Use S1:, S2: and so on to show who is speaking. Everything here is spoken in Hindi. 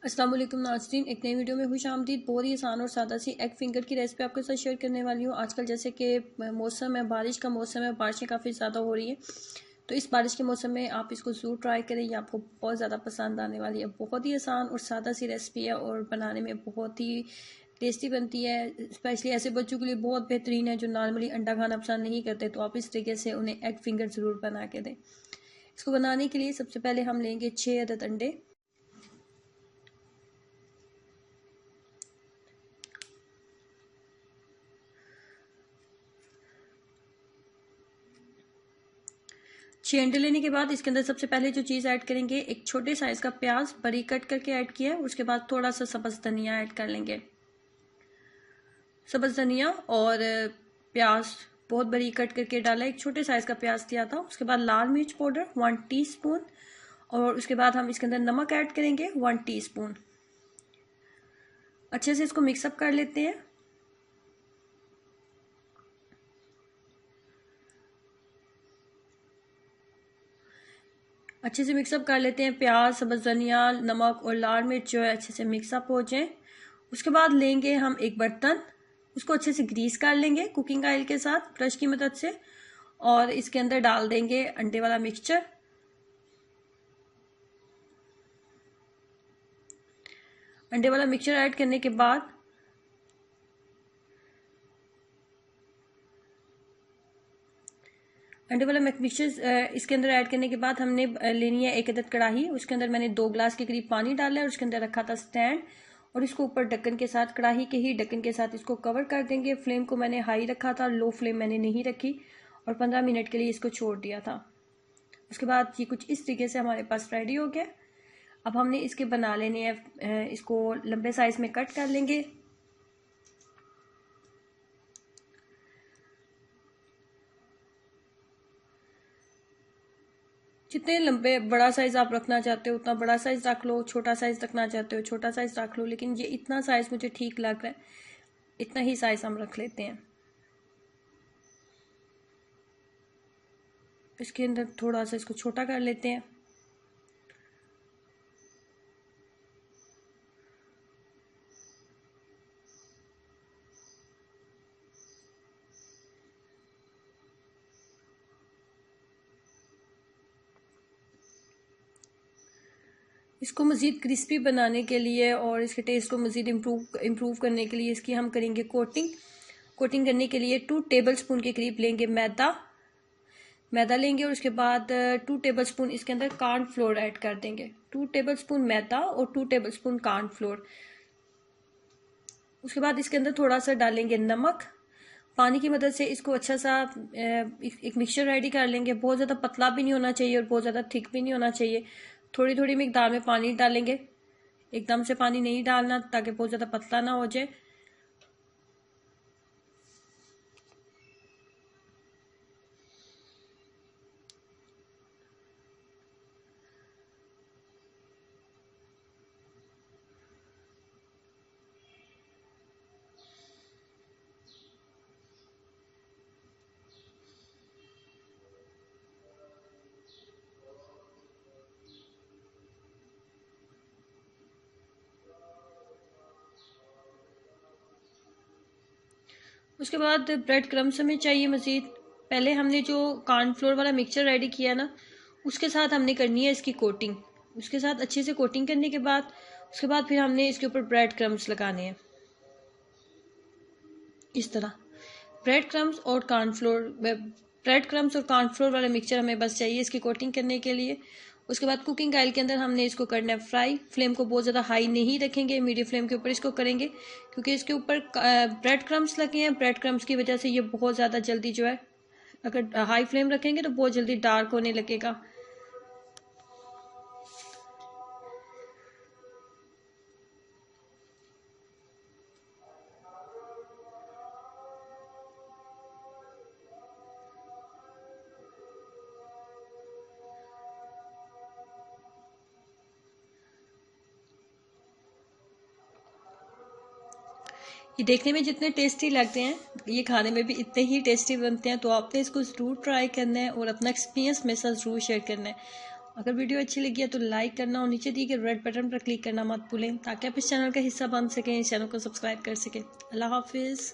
S1: अस्सलाम वालेकुम नाज़रीन, एक नई वीडियो में खुश आमदीद। बहुत ही आसान और सादा सी एग फिंगर की रेसिपी आपके साथ शेयर करने वाली हूँ। आजकल जैसे कि मौसम है, बारिश का मौसम है, बारिशें काफ़ी ज़्यादा हो रही हैं, तो इस बारिश के मौसम में आप इसको ज़रूर ट्राई करें। ये आपको बहुत ज़्यादा पसंद आने वाली है। बहुत ही आसान और सादा सी रेसिपी है और बनाने में बहुत ही टेस्टी बनती है। स्पेशली ऐसे बच्चों के लिए बहुत बेहतरीन है जो नॉर्मली अंडा खाना पसंद नहीं करते, तो आप इस तरीके से उन्हें एग फिंगर ज़रूर बना के दें। इसको बनाने के लिए सबसे पहले हम लेंगे 6 अदद अंडे। छः अंडे लेने के बाद इसके अंदर सबसे पहले जो चीज़ ऐड करेंगे, एक छोटे साइज का प्याज बारीक कट करके ऐड किया है। उसके बाद थोड़ा सा सब्ज़ धनिया ऐड कर लेंगे। सब्ज़ धनिया और प्याज बहुत बारीक कट करके डाला, एक छोटे साइज का प्याज दिया था। उसके बाद लाल मिर्च पाउडर 1 टीस्पून और उसके बाद हम इसके अंदर नमक ऐड करेंगे 1 टीस्पून। अच्छे से इसको मिक्सअप कर लेते हैं। अच्छे से मिक्सअप कर लेते हैं। प्याज, सब्ज़ धनिया, नमक और लाल मिर्च जो है अच्छे से मिक्सअप हो जाए। उसके बाद लेंगे हम एक बर्तन, उसको अच्छे से ग्रीस कर लेंगे कुकिंग ऑयल के साथ ब्रश की मदद से, और इसके अंदर डाल देंगे अंडे वाला मिक्सचर। अंडे वाला मिक्सचर ऐड करने के बाद अंडे वाला मिक्सचर इसके अंदर ऐड करने के बाद हमने लेनी है एक अदद कढ़ाई। उसके अंदर मैंने 2 गिलास के करीब पानी डाला है और उसके अंदर रखा था स्टैंड, और इसको ऊपर ढक्कन के साथ, कढ़ाई के ही ढक्कन के साथ इसको कवर कर देंगे। फ्लेम को मैंने हाई रखा था, लो फ्लेम मैंने नहीं रखी, और 15 मिनट के लिए इसको छोड़ दिया था। उसके बाद ये कुछ इस तरीके से हमारे पास रेडी हो गया। अब हमने इसके बना लेने हैं, इसको लंबे साइज में कट कर लेंगे। जितने लंबे बड़ा साइज आप रखना चाहते हो उतना बड़ा साइज रख लो, छोटा साइज रखना चाहते हो छोटा साइज रख लो, लेकिन ये इतना साइज मुझे ठीक लग रहा है, इतना ही साइज हम रख लेते हैं। इसके अंदर थोड़ा सा इसको छोटा कर लेते हैं। इसको मज़ीद क्रिस्पी बनाने के लिए और इसके टेस्ट को मज़ीद इम्प्रूव करने के लिए इसकी हम करेंगे कोटिंग करने के लिए 2 टेबलस्पून के करीब लेंगे मैदा लेंगे, और उसके बाद 2 टेबलस्पून इसके अंदर कॉर्न फ्लोर ऐड कर देंगे। 2 टेबलस्पून मैदा और 2 टेबलस्पून कॉर्न फ्लोर। उसके बाद इसके अंदर थोड़ा सा डालेंगे नमक। पानी की मदद से इसको अच्छा सा एक मिक्सचर रेडी कर लेंगे। बहुत ज़्यादा पतला भी नहीं होना चाहिए और बहुत ज़्यादा थिक भी नहीं होना चाहिए। थोड़ी थोड़ी मिकदार में पानी डालेंगे, एकदम से पानी नहीं डालना ताकि बहुत ज़्यादा पतला ना हो जाए। उसके बाद ब्रेड क्रम्स हमें चाहिए मज़ीद। पहले हमने जो कॉर्नफ्लोर वाला मिक्सचर रेडी किया ना, उसके साथ हमने करनी है इसकी कोटिंग। उसके साथ अच्छे से कोटिंग करने के बाद उसके बाद फिर हमने इसके ऊपर ब्रेड क्रम्स लगाने हैं। इस तरह ब्रेड क्रम्स और कॉर्नफ्लोर वाला मिक्सचर हमें बस चाहिए इसकी कोटिंग करने के लिए। उसके बाद कुकिंग ऑयल के अंदर हमने इसको करना है फ्राई। फ्लेम को बहुत ज़्यादा हाई नहीं रखेंगे, मीडियम फ्लेम के ऊपर इसको करेंगे, क्योंकि इसके ऊपर ब्रेड क्रम्स लगे हैं। ब्रेड क्रम्स की वजह से ये बहुत ज़्यादा जल्दी जो है, अगर हाई फ्लेम रखेंगे तो बहुत जल्दी डार्क होने लगेगा। ये देखने में जितने टेस्टी लगते हैं, ये खाने में भी इतने ही टेस्टी बनते हैं। तो आपने इसको ज़रूर ट्राई करना है और अपना एक्सपीरियंस मेरे साथ ज़रूर शेयर करना है। अगर वीडियो अच्छी लगी है तो लाइक करना और नीचे दिए गए रेड बटन पर क्लिक करना मत भूलें, ताकि आप इस चैनल का हिस्सा बन सकें, इस चैनल को सब्सक्राइब कर सकें। अल्लाह हाफिज़।